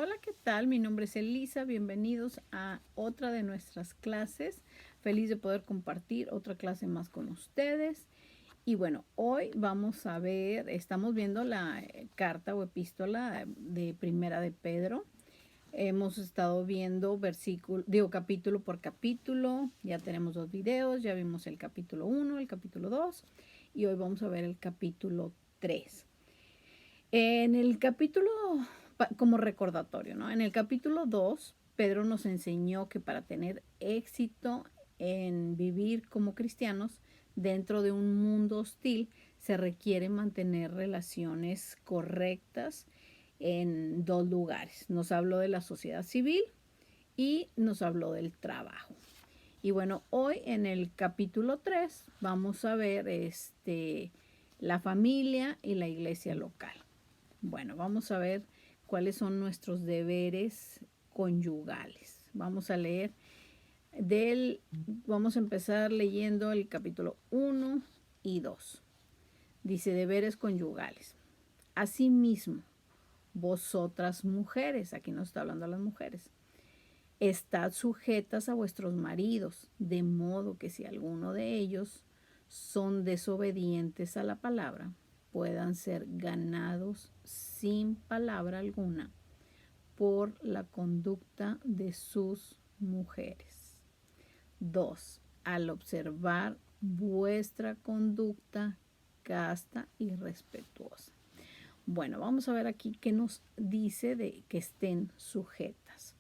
Hola, ¿qué tal? Mi nombre es Elisa. Bienvenidos a otra de nuestras clases. Feliz de poder compartir otra clase más con ustedes. Y bueno, hoy vamos a ver, estamos viendo la carta o epístola de Primera de Pedro. Hemos estado viendo capítulo por capítulo. Ya tenemos 2 videos, ya vimos el capítulo 1, el capítulo 2 y hoy vamos a ver el capítulo 3. En el capítulo, como recordatorio, ¿no? En el capítulo 2, Pedro nos enseñó que para tener éxito en vivir como cristianos dentro de un mundo hostil, se requiere mantener relaciones correctas en 2 lugares. Nos habló de la sociedad civil y nos habló del trabajo. Y bueno, hoy en el capítulo 3 vamos a ver la familia y la iglesia local. Bueno, vamos a ver cuáles son nuestros deberes conyugales. Vamos a empezar leyendo el capítulo 1 y 2. Dice deberes conyugales. Asimismo, vosotras mujeres, aquí nos está hablando a las mujeres, estad sujetas a vuestros maridos, de modo que si alguno de ellos son desobedientes a la palabra, puedan ser ganados sin palabra alguna por la conducta de sus mujeres. 2. Al observar vuestra conducta casta y respetuosa. Bueno, vamos a ver aquí qué nos dice de que estén sujetas.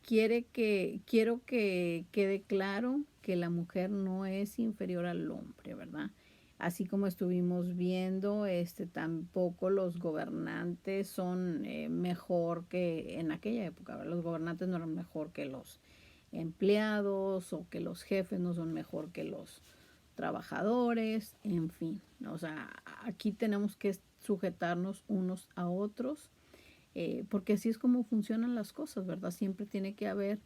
Quiero que quede claro que la mujer no es inferior al hombre, ¿verdad? Así como estuvimos viendo, tampoco los gobernantes son mejor que en aquella época, ¿verdad? Los gobernantes no eran mejor que los empleados o que los jefes no son mejor que los trabajadores, en fin. O sea, aquí tenemos que sujetarnos unos a otros porque así es como funcionan las cosas, ¿verdad? Siempre tiene que haber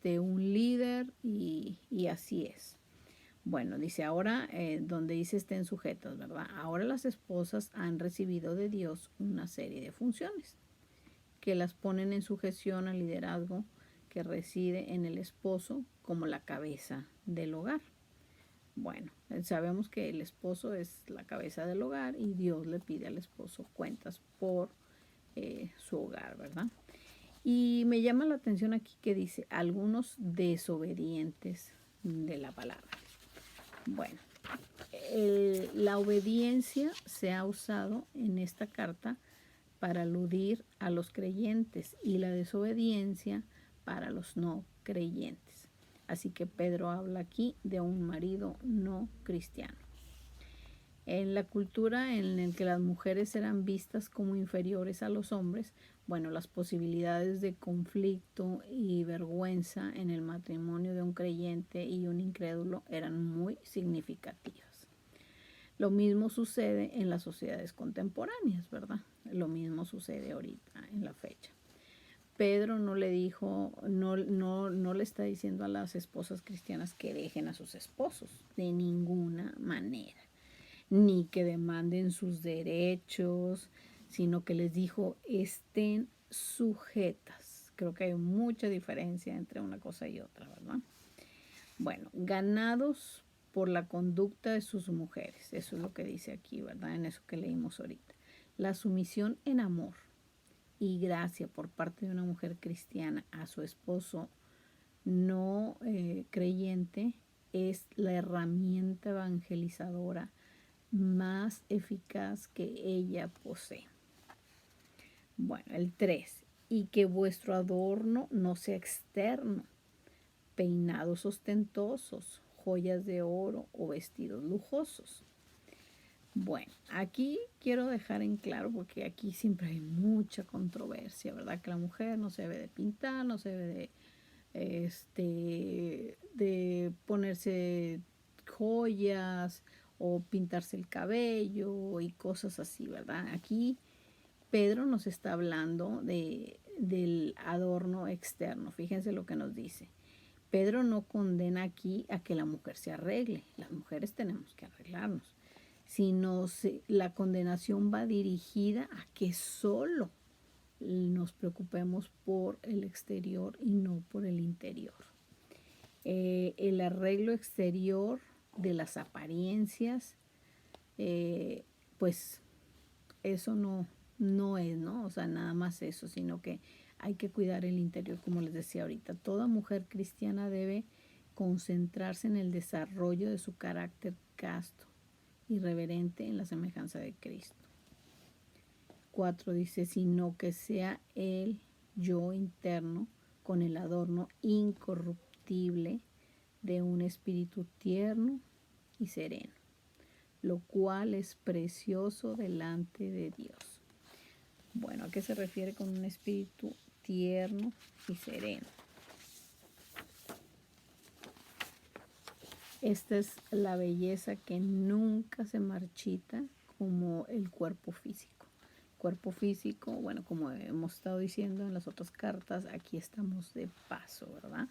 un líder y así es. Bueno, dice ahora, donde dice estén sujetas, ¿verdad? Ahora las esposas han recibido de Dios una serie de funciones que las ponen en sujeción al liderazgo que reside en el esposo como la cabeza del hogar. Bueno, sabemos que el esposo es la cabeza del hogar y Dios le pide al esposo cuentas por su hogar, ¿verdad? Y me llama la atención aquí que dice algunos desobedientes de la palabra. Bueno, la obediencia se ha usado en esta carta para aludir a los creyentes y la desobediencia para los no creyentes. Así que Pedro habla aquí de un marido no cristiano. En la cultura en la que las mujeres eran vistas como inferiores a los hombres, bueno, las posibilidades de conflicto y vergüenza en el matrimonio de un creyente y un incrédulo eran muy significativas. Lo mismo sucede en las sociedades contemporáneas, ¿verdad? Lo mismo sucede ahorita en la fecha. Pedro no le está diciendo a las esposas cristianas que dejen a sus esposos, de ninguna manera, ni que demanden sus derechos, sino que les dijo estén sujetas. Creo que hay mucha diferencia entre una cosa y otra, ¿verdad? Bueno, ganados por la conducta de sus mujeres, eso es lo que dice aquí, ¿verdad? En eso que leímos ahorita. La sumisión en amor y gracia por parte de una mujer cristiana a su esposo no creyente es la herramienta evangelizadora más eficaz que ella posee. Bueno, el 3. Y que vuestro adorno no sea externo, peinados ostentosos, joyas de oro o vestidos lujosos. Bueno, aquí quiero dejar en claro, porque aquí siempre hay mucha controversia, ¿verdad? Que la mujer no se debe de pintar, no se debe de ponerse joyas o pintarse el cabello y cosas así, ¿verdad? Aquí Pedro nos está hablando del adorno externo. Fíjense lo que nos dice. Pedro no condena aquí a que la mujer se arregle. Las mujeres tenemos que arreglarnos. Sino la condenación va dirigida a que solo nos preocupemos por el exterior y no por el interior. El arreglo exterior de las apariencias, pues eso no es, ¿no? O sea, nada más eso, sino que hay que cuidar el interior, como les decía ahorita. Toda mujer cristiana debe concentrarse en el desarrollo de su carácter casto y reverente en la semejanza de Cristo. 4 dice, sino que sea el yo interno con el adorno incorruptible de un espíritu tierno y sereno, lo cual es precioso delante de Dios. Bueno, ¿a qué se refiere con un espíritu tierno y sereno? Esta es la belleza que nunca se marchita como el cuerpo físico. Cuerpo físico, bueno, como hemos estado diciendo en las otras cartas, aquí estamos de paso, ¿verdad?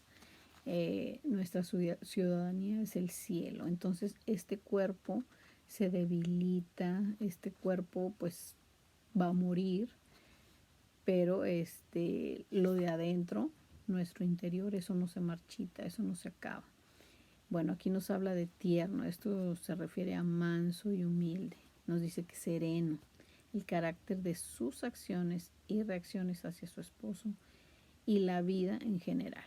Nuestra ciudadanía es el cielo. Entonces, este cuerpo se debilita, este cuerpo pues va a morir, pero lo de adentro, nuestro interior, eso no se marchita, eso no se acaba. Bueno, aquí nos habla de tierno, esto se refiere a manso y humilde. Nos dice que sereno, el carácter de sus acciones y reacciones hacia su esposo y la vida en general.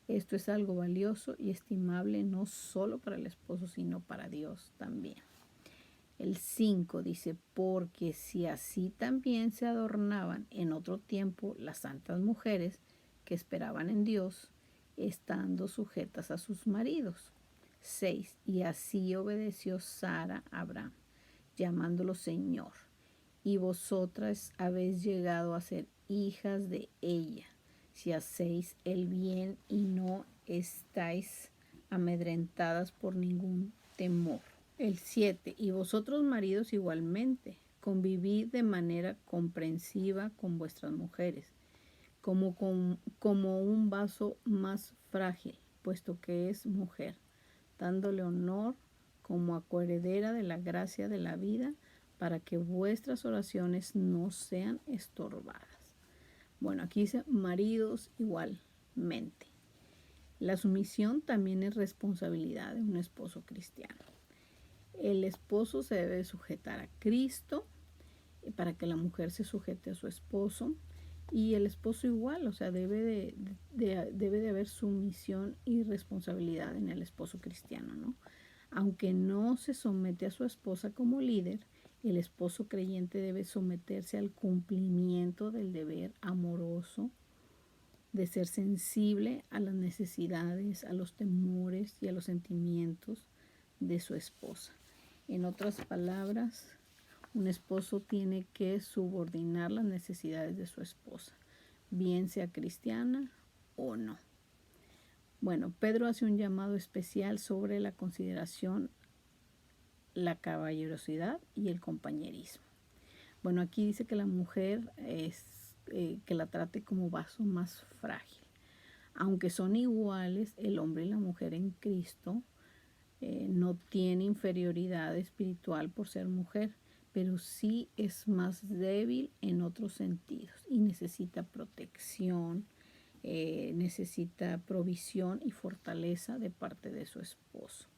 Esto es algo valioso y estimable no solo para el esposo, sino para Dios también. El 5 dice, porque si así también se adornaban en otro tiempo las santas mujeres que esperaban en Dios, estando sujetas a sus maridos. 6. Y así obedeció Sara a Abraham, llamándolo Señor. Y vosotras habéis llegado a ser hijas de ella, si hacéis el bien y no estáis amedrentadas por ningún temor. El 7. Y vosotros maridos igualmente, convivid de manera comprensiva con vuestras mujeres, como un vaso más frágil, puesto que es mujer, dándole honor como a coheredera de la gracia de la vida, para que vuestras oraciones no sean estorbadas. Bueno, aquí dice maridos igualmente. La sumisión también es responsabilidad de un esposo cristiano. El esposo se debe sujetar a Cristo para que la mujer se sujete a su esposo, y el esposo igual, o sea, debe de haber sumisión y responsabilidad en el esposo cristiano, ¿no? Aunque no se somete a su esposa como líder, el esposo creyente debe someterse al cumplimiento del deber amoroso de ser sensible a las necesidades, a los temores y a los sentimientos de su esposa. En otras palabras, un esposo tiene que subordinar las necesidades de su esposa, bien sea cristiana o no. Bueno, Pedro hace un llamado especial sobre la consideración, la caballerosidad y el compañerismo. Bueno, aquí dice que la mujer que la trate como vaso más frágil. Aunque son iguales, el hombre y la mujer en Cristo no tiene inferioridad espiritual por ser mujer, pero sí es más débil en otros sentidos y necesita protección, necesita provisión y fortaleza de parte de su esposo.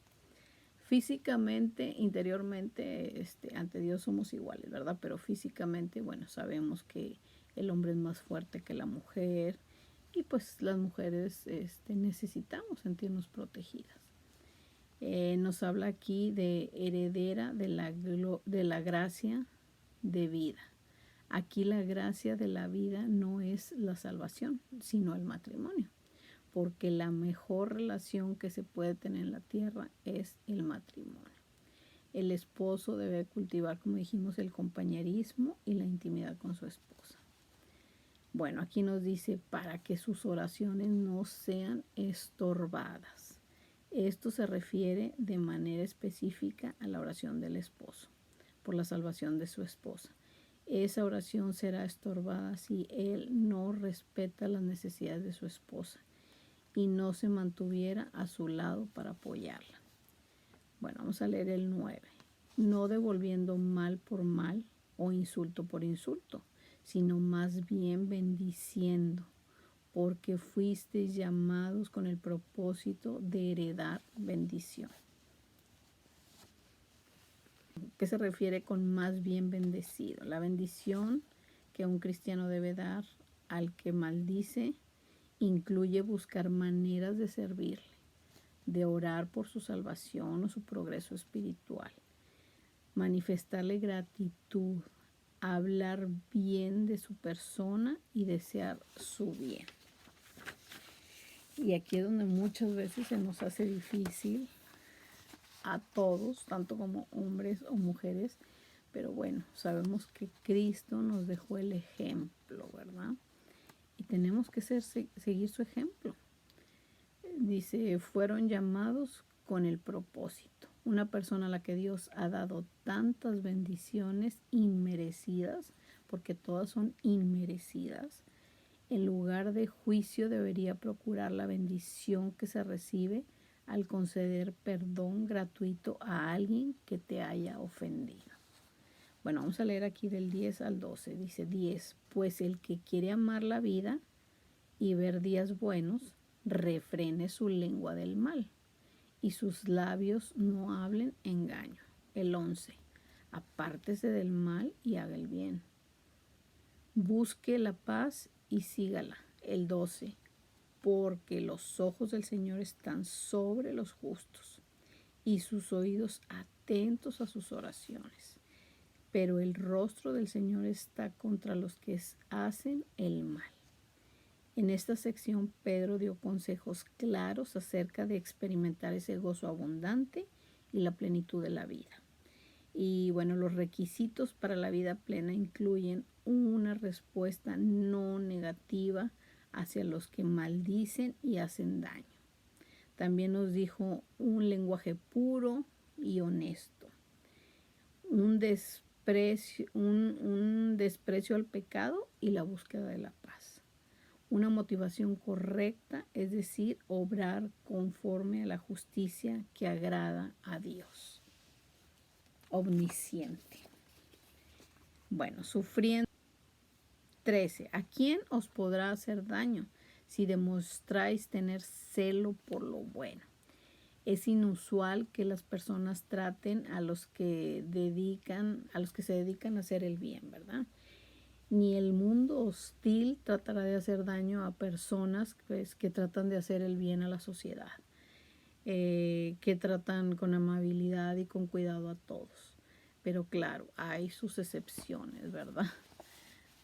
Físicamente, interiormente, ante Dios somos iguales, ¿verdad? Pero físicamente, bueno, sabemos que el hombre es más fuerte que la mujer, y pues las mujeres necesitamos sentirnos protegidas. Nos habla aquí de heredera de la gracia de vida. Aquí la gracia de la vida no es la salvación, sino el matrimonio, porque la mejor relación que se puede tener en la tierra es el matrimonio. El esposo debe cultivar, como dijimos, el compañerismo y la intimidad con su esposa. Bueno, aquí nos dice, para que sus oraciones no sean estorbadas. Esto se refiere de manera específica a la oración del esposo por la salvación de su esposa. Esa oración será estorbada si él no respeta las necesidades de su esposa y no se mantuviera a su lado para apoyarla. Bueno, vamos a leer el 9. No devolviendo mal por mal o insulto por insulto, sino más bien bendiciendo, porque fuisteis llamados con el propósito de heredar bendición. ¿Qué se refiere con más bien bendecido? La bendición que un cristiano debe dar al que maldice incluye buscar maneras de servirle, de orar por su salvación o su progreso espiritual, manifestarle gratitud, hablar bien de su persona y desear su bien. Y aquí es donde muchas veces se nos hace difícil a todos, tanto como hombres o mujeres, pero bueno, sabemos que Cristo nos dejó el ejemplo, ¿verdad? Y tenemos que seguir su ejemplo. Dice, fueron llamados con el propósito. Una persona a la que Dios ha dado tantas bendiciones inmerecidas, porque todas son inmerecidas, en lugar de juicio debería procurar la bendición que se recibe al conceder perdón gratuito a alguien que te haya ofendido. Bueno, vamos a leer aquí del 10 al 12. Dice 10, pues el que quiere amar la vida y ver días buenos, refrene su lengua del mal y sus labios no hablen engaño. El 11, apártese del mal y haga el bien. Busque la paz y sígala. El 12, porque los ojos del Señor están sobre los justos y sus oídos atentos a sus oraciones. Pero el rostro del Señor está contra los que hacen el mal. En esta sección, Pedro dio consejos claros acerca de experimentar ese gozo abundante y la plenitud de la vida. Y bueno, los requisitos para la vida plena incluyen una respuesta no negativa hacia los que maldicen y hacen daño. También nos dijo un lenguaje puro y honesto, un desprecio al pecado y la búsqueda de la paz. Una motivación correcta, es decir, obrar conforme a la justicia que agrada a Dios omnisciente. Bueno, sufriendo. 13. ¿A quién os podrá hacer daño si demostráis tener celo por lo bueno? Es inusual que las personas traten a los que se dedican a hacer el bien, ¿verdad? Ni el mundo hostil tratará de hacer daño a personas que tratan de hacer el bien a la sociedad, que tratan con amabilidad y con cuidado a todos. Pero claro, hay sus excepciones, ¿verdad?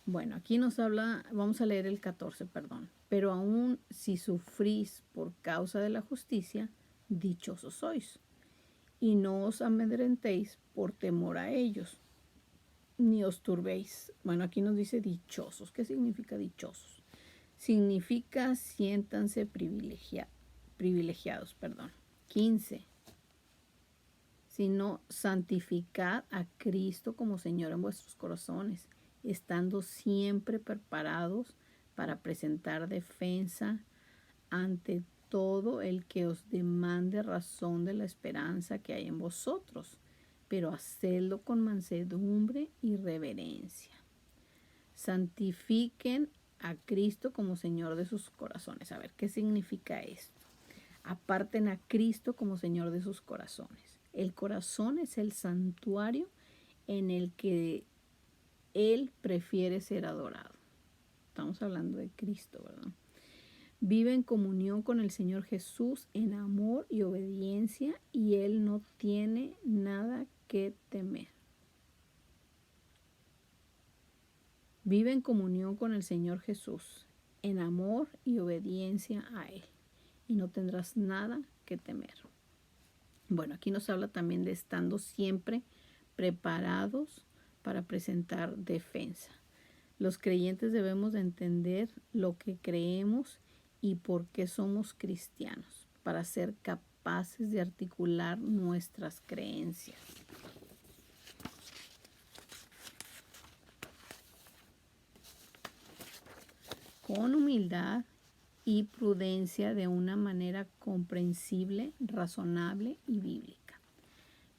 Bueno, aquí nos habla, vamos a leer el 14, perdón. Pero aún si sufrís por causa de la justicia, dichosos sois. Y no os amedrentéis por temor a ellos, ni os turbéis. Bueno, aquí nos dice dichosos. ¿Qué significa dichosos? Significa siéntanse privilegiados. 15. Sino santificad a Cristo como Señor en vuestros corazones, estando siempre preparados para presentar defensa ante todo el que os demande razón de la esperanza que hay en vosotros, pero hacedlo con mansedumbre y reverencia. Santifiquen a Cristo como Señor de sus corazones. A ver, ¿qué significa esto? Aparten a Cristo como Señor de sus corazones. El corazón es el santuario en el que Él prefiere ser adorado. Estamos hablando de Cristo, ¿verdad? Vive en comunión con el Señor Jesús en amor y obediencia, y Él no tiene nada que temer. Vive en comunión con el Señor Jesús en amor y obediencia a Él, y no tendrás nada que temer. Bueno, aquí nos habla también de estando siempre preparados para presentar defensa. Los creyentes debemos de entender lo que creemos y por qué somos cristianos, para ser capaces de articular nuestras creencias. Con humildad y prudencia, de una manera comprensible, razonable y bíblica.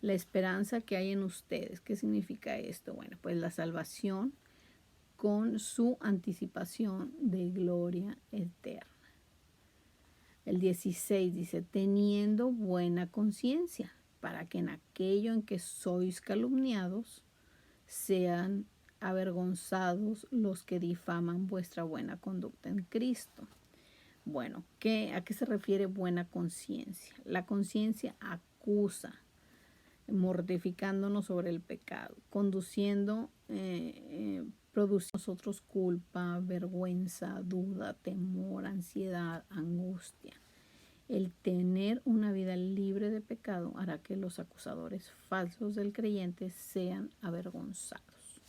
La esperanza que hay en ustedes. ¿Qué significa esto? Bueno, pues la salvación con su anticipación de gloria eterna. El 16 dice, teniendo buena conciencia, para que en aquello en que sois calumniados, sean avergonzados los que difaman vuestra buena conducta en Cristo. Bueno, ¿a qué se refiere buena conciencia? La conciencia acusa, mortificándonos sobre el pecado, conduciendo, produciendo nosotros culpa, vergüenza, duda, temor, ansiedad, angustia. El tener una vida libre de pecado hará que los acusadores falsos del creyente sean avergonzados.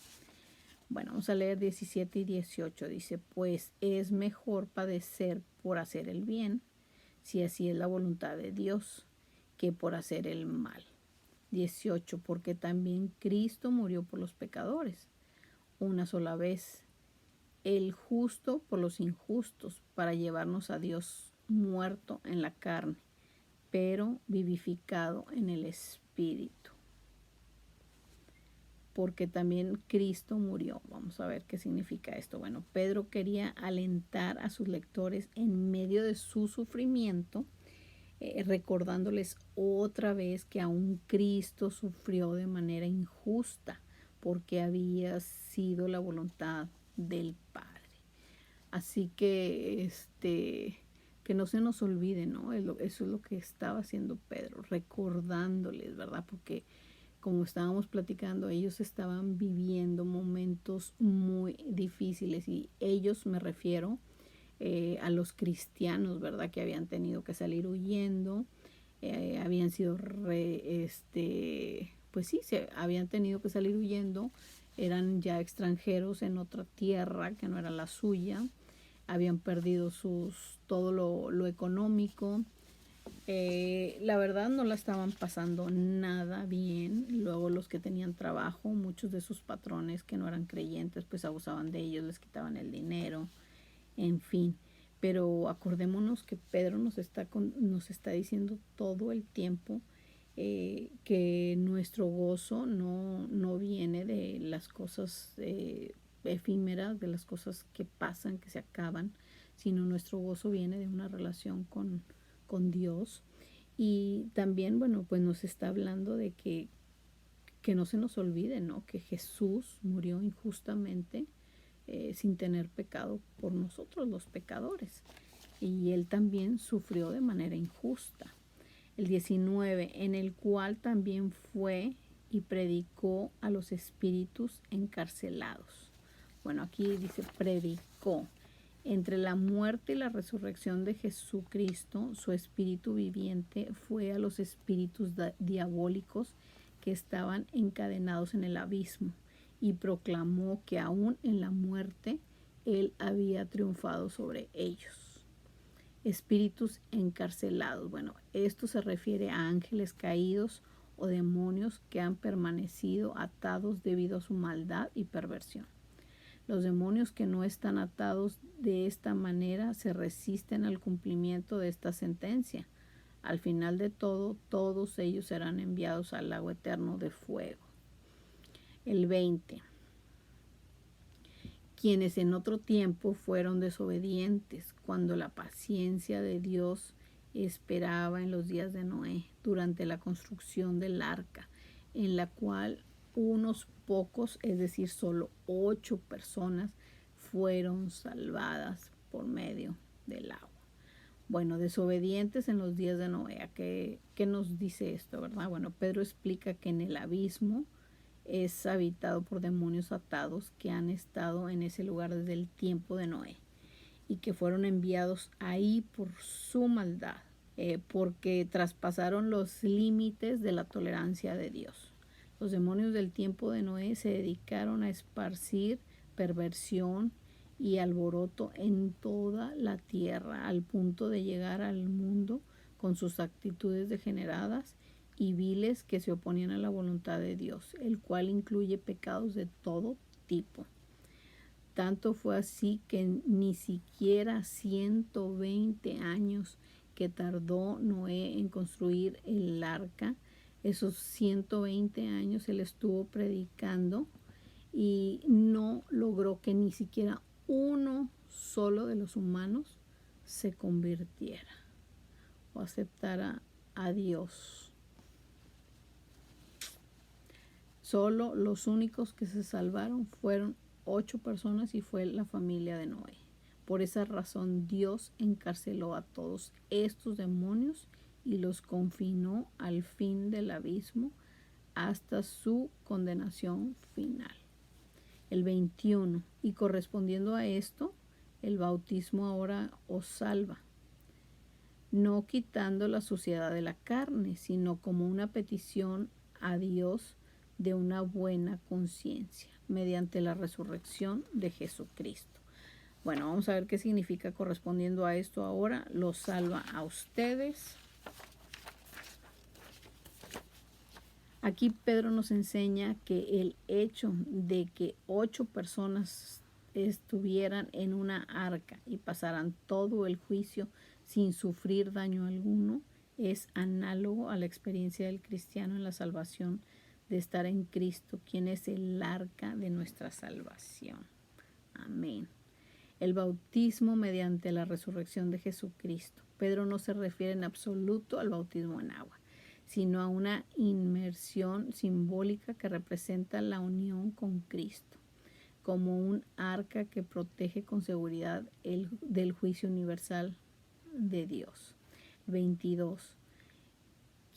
Bueno, vamos a leer 17 y 18. Dice, pues es mejor padecer por hacer el bien, si así es la voluntad de Dios, que por hacer el mal. 18, porque también Cristo murió por los pecadores, una sola vez, el justo por los injustos, para llevarnos a Dios, muerto en la carne, pero vivificado en el Espíritu. Porque también Cristo murió. Vamos a ver qué significa esto. Bueno, Pedro quería alentar a sus lectores en medio de su sufrimiento, recordándoles otra vez que aún Cristo sufrió de manera injusta, porque había sido la voluntad del Padre. Así que que no se nos olvide, ¿no? Eso es lo que estaba haciendo Pedro, recordándoles, ¿verdad? Porque como estábamos platicando, ellos estaban viviendo momentos muy difíciles, y ellos, me refiero a los cristianos, ¿verdad? Que habían tenido que salir huyendo, habían sido, pues sí, habían tenido que salir huyendo, eran ya extranjeros en otra tierra que no era la suya, habían perdido todo lo económico. La verdad no la estaban pasando nada bien. Luego los que tenían trabajo, muchos de sus patrones que no eran creyentes, pues abusaban de ellos, les quitaban el dinero, en fin. Pero acordémonos que Pedro nos está diciendo todo el tiempo que nuestro gozo no viene de las cosas efímeras, de las cosas que pasan, que se acaban, sino nuestro gozo viene de una relación con Dios. Y también, bueno, pues nos está hablando de que no se nos olvide, ¿no? Que Jesús murió injustamente, sin tener pecado, por nosotros los pecadores. Y Él también sufrió de manera injusta. El 19, en el cual también fue y predicó a los espíritus encarcelados. Bueno, aquí dice predicó. Entre la muerte y la resurrección de Jesucristo, su espíritu viviente fue a los espíritus diabólicos que estaban encadenados en el abismo, y proclamó que aún en la muerte Él había triunfado sobre ellos. Espíritus encarcelados. Bueno, esto se refiere a ángeles caídos o demonios que han permanecido atados debido a su maldad y perversión. Los demonios que no están atados de esta manera se resisten al cumplimiento de esta sentencia. Al final de todo, todos ellos serán enviados al lago eterno de fuego. El 20. Quienes en otro tiempo fueron desobedientes, cuando la paciencia de Dios esperaba en los días de Noé, durante la construcción del arca, en la cual unos pocos, es decir, solo 8 personas, fueron salvadas por medio del agua. Bueno, desobedientes en los días de Noé. ¿Qué nos dice esto, verdad? Bueno, Pedro explica que en el abismo es habitado por demonios atados que han estado en ese lugar desde el tiempo de Noé, y que fueron enviados ahí por su maldad, porque traspasaron los límites de la tolerancia de Dios. Los demonios del tiempo de Noé se dedicaron a esparcir perversión y alboroto en toda la tierra, al punto de llegar al mundo con sus actitudes degeneradas y viles que se oponían a la voluntad de Dios, el cual incluye pecados de todo tipo. Tanto fue así que ni siquiera 120 años que tardó Noé en construir el arca, esos 120 años él estuvo predicando y no logró que ni siquiera uno solo de los humanos se convirtiera o aceptara a Dios. Solo los únicos que se salvaron fueron 8 personas y fue la familia de Noé. Por esa razón Dios encarceló a todos estos demonios y los confinó al fin del abismo hasta su condenación final. El 21. Y correspondiendo a esto, el bautismo ahora os salva, no quitando la suciedad de la carne, sino como una petición a Dios de una buena conciencia, mediante la resurrección de Jesucristo. Bueno, vamos a ver qué significa correspondiendo a esto ahora. Los salva a ustedes. Aquí Pedro nos enseña que el hecho de que 8 personas estuvieran en una arca y pasaran todo el juicio sin sufrir daño alguno es análogo a la experiencia del cristiano en la salvación de estar en Cristo, quien es el arca de nuestra salvación. Amén. El bautismo mediante la resurrección de Jesucristo. Pedro no se refiere en absoluto al bautismo en agua, sino a una inmersión simbólica que representa la unión con Cristo, como un arca que protege con seguridad del juicio universal de Dios. 22.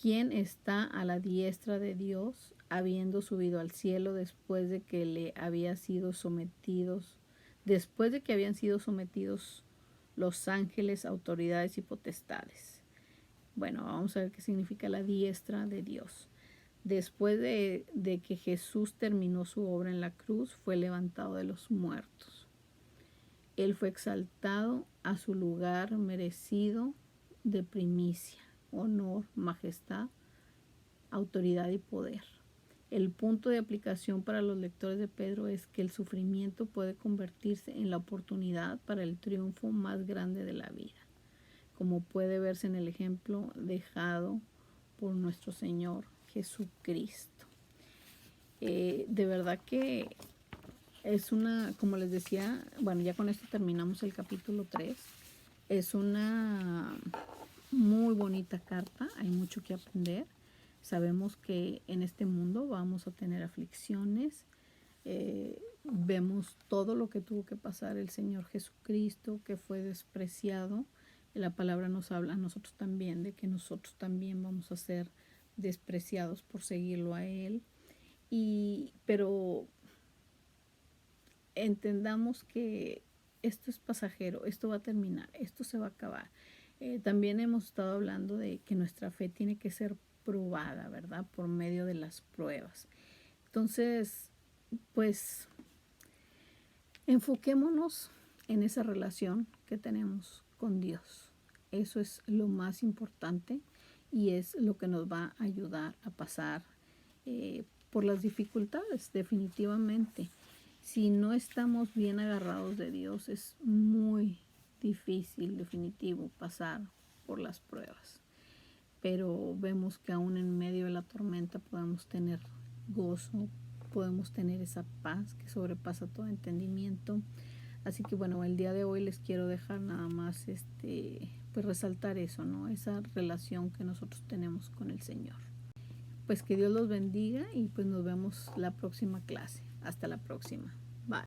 ¿Quién está a la diestra de Dios, habiendo subido al cielo después de que habían sido sometidos los ángeles, autoridades y potestades? Bueno, vamos a ver qué significa la diestra de Dios. Después de que Jesús terminó su obra en la cruz, fue levantado de los muertos. Él fue exaltado a su lugar merecido de primicia, honor, majestad, autoridad y poder. El punto de aplicación para los lectores de Pedro es que el sufrimiento puede convertirse en la oportunidad para el triunfo más grande de la vida, como puede verse en el ejemplo dejado por nuestro Señor Jesucristo. De verdad que es una, como les decía, bueno, ya con esto terminamos el capítulo 3. Es una muy bonita carta, hay mucho que aprender. Sabemos que en este mundo vamos a tener aflicciones. Vemos todo lo que tuvo que pasar el Señor Jesucristo, que fue despreciado. La palabra nos habla a nosotros también de que nosotros también vamos a ser despreciados por seguirlo a Él. Pero entendamos que esto es pasajero, esto va a terminar, esto se va a acabar. También hemos estado hablando de que nuestra fe tiene que ser probada, ¿verdad? Por medio de las pruebas. Entonces, pues, enfoquémonos en esa relación que tenemos con Dios. Eso es lo más importante y es lo que nos va a ayudar a pasar por las dificultades, definitivamente. Si no estamos bien agarrados de Dios, es muy difícil, definitivo, pasar por las pruebas. Pero vemos que aún en medio de la tormenta podemos tener gozo, podemos tener esa paz que sobrepasa todo entendimiento. Así que bueno, el día de hoy les quiero dejar nada más pues resaltar eso, ¿no? Esa relación que nosotros tenemos con el Señor. Pues que Dios los bendiga y pues nos vemos la próxima clase. Hasta la próxima.